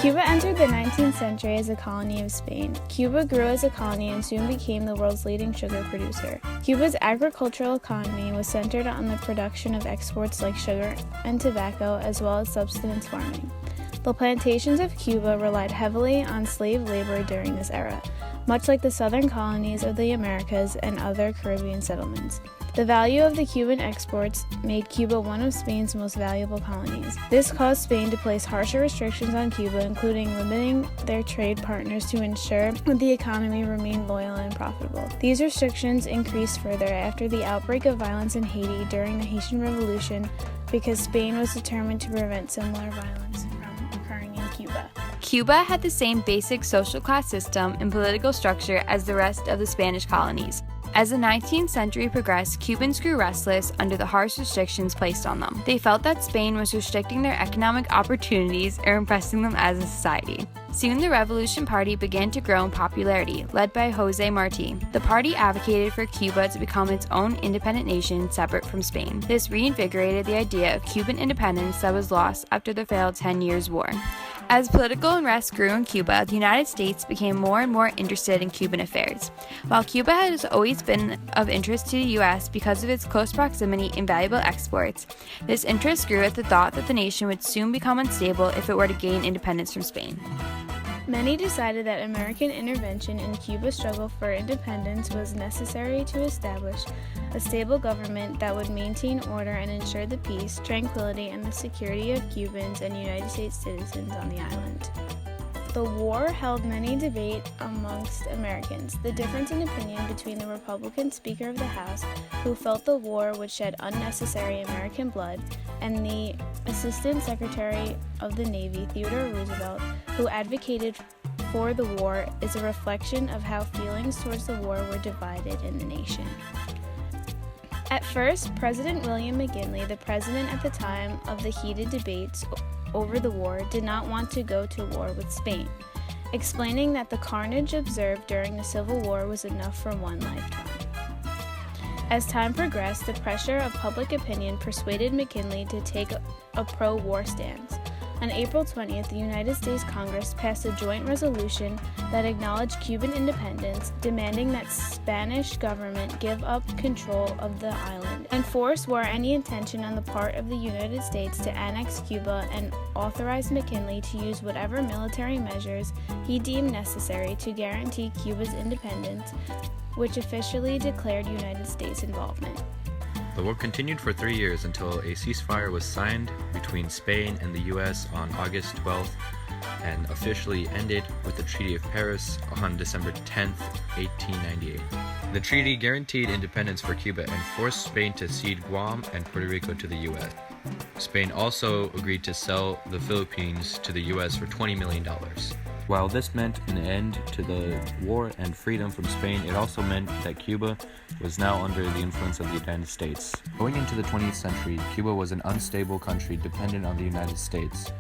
Cuba entered the 19th century as a colony of Spain. Cuba grew as a colony and soon became the world's leading sugar producer. Cuba's agricultural economy was centered on the production of exports like sugar and tobacco, as well as subsistence farming. The plantations of Cuba relied heavily on slave labor during this era, much like the southern colonies of the Americas and other Caribbean settlements. The value of the Cuban exports made Cuba one of Spain's most valuable colonies. This caused Spain to place harsher restrictions on Cuba, including limiting their trade partners to ensure that the economy remained loyal and profitable. These restrictions increased further after the outbreak of violence in Haiti during the Haitian Revolution, because Spain was determined to prevent similar violence from occurring in Cuba. Cuba had the same basic social class system and political structure as the rest of the Spanish colonies. As the 19th century progressed, Cubans grew restless under the harsh restrictions placed on them. They felt that Spain was restricting their economic opportunities or oppressing them as a society. Soon the Revolution Party began to grow in popularity, led by José Martí. The party advocated for Cuba to become its own independent nation separate from Spain. This reinvigorated the idea of Cuban independence that was lost after the failed 10 Years' War. As political unrest grew in Cuba, the United States became more and more interested in Cuban affairs. While Cuba has always been of interest to the U.S. because of its close proximity and valuable exports, this interest grew at the thought that the nation would soon become unstable if it were to gain independence from Spain. Many decided that American intervention in Cuba's struggle for independence was necessary to establish a stable government that would maintain order and ensure the peace, tranquility, and the security of Cubans and United States citizens on the island. The war held many debate amongst Americans. The difference in opinion between the Republican Speaker of the House, who felt the war would shed unnecessary American blood, and the Assistant Secretary of the Navy, Theodore Roosevelt, who advocated for the war, is a reflection of how feelings towards the war were divided in the nation. At first, President William McKinley, the president at the time of the heated debates over the war, did not want to go to war with Spain, explaining that the carnage observed during the Civil War was enough for one lifetime. As time progressed, the pressure of public opinion persuaded McKinley to take a pro-war stance. On April 20th, the United States Congress passed a joint resolution that acknowledged Cuban independence, demanding that Spanish government give up control of the island, enforce war any intention on the part of the United States to annex Cuba, and authorized McKinley to use whatever military measures he deemed necessary to guarantee Cuba's independence, which officially declared United States involvement. The war continued for 3 years until a ceasefire was signed between Spain and the U.S. on August 12th and officially ended with the Treaty of Paris on December 10th, 1898. The treaty guaranteed independence for Cuba and forced Spain to cede Guam and Puerto Rico to the U.S. Spain also agreed to sell the Philippines to the U.S. for $20 million. While this meant an end to the war and freedom from Spain, it also meant that Cuba was now under the influence of the United States. Going into the 20th century, Cuba was an unstable country dependent on the United States.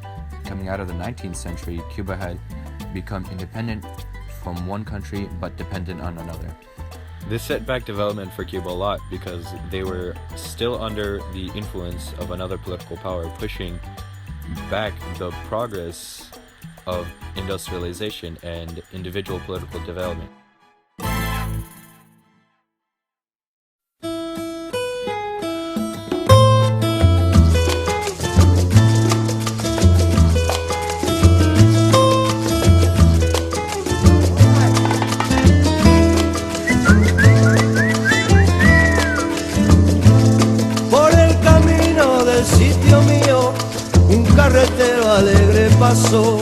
Coming out of the 19th century, Cuba had become independent from one country but dependent on another. This set back development for Cuba a lot because they were still under the influence of another political power, pushing back the progress of industrialization and individual political development. Por el camino del sitio mío, un carretero alegre pasó.